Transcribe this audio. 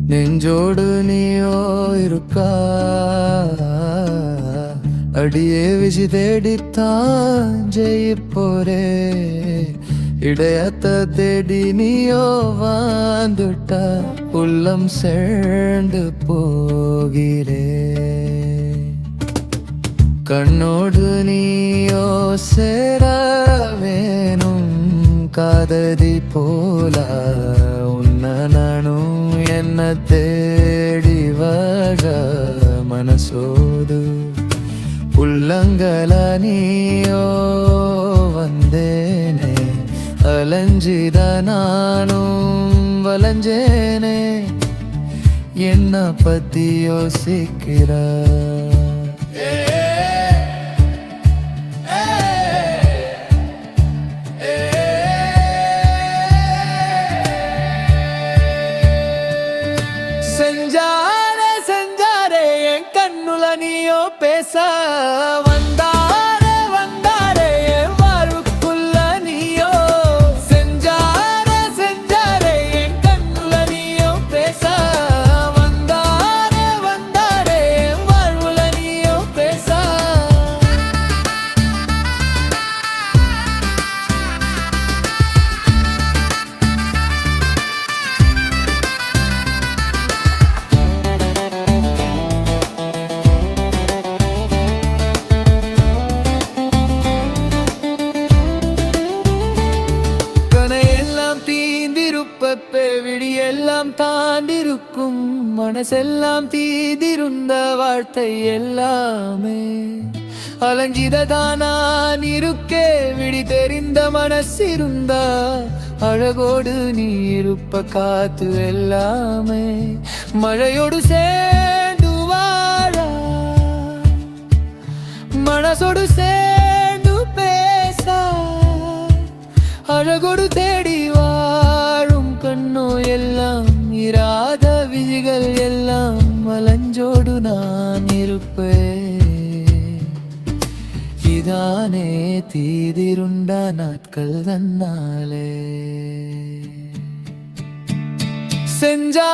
நெஞ்சோடு நீயோ இருக்கா, அடியே விசி தேடித்தான் ஜெயிப்போரே. இடையத்த தேடி நீயோ வந்துட்ட, உள்ளம் சேர்ந்து போகிறே. கண்ணோடு நீயோ சேர வேணும் காததி போல, உன்ன நானும் என்ன தேடி வர மனசோடு. உள்ளங்கள நீயோ வந்தேனே, அலைஞ்சித நானும் வளைஞ்சேனே. என்ன பத்தி யோசிக்கிற? செஞ்சாரே செஞ்சாரே என் கண்ணுல நீயோ பேச வந்தாரே வந்தாரே என் வாழ்வுக்குள்ள நீயோ. செஞ்சாரே செஞ்சாரே என் கண்ணுல நீயோ பேச வந்தாரே வந்தாரே என் வாழ்வுல நீயோ பேச. விடியெல்லாம் தாண்டிருக்கும் மனசெல்லாம் தீதிருந்த வார்த்தை எல்லாமே அலஞ்சிததான் நான் இருக்கே. விடி தெரிந்த மனசிருந்தா அழகோடு நீ இருப்ப காத்து எல்லாமே. மழையோடு சேர்ந்து வாழ மனசோடு சேர்ந்து பேச, அழகோடு தேடி வாழும் கண்ணோ எல்லாம் இராத விதிகள் எல்லாம் மலஞ்சோடு நான் இருப்பேன். இதானே தீதிருண்ட நாட்கள் தன்னாலே. செஞ்சா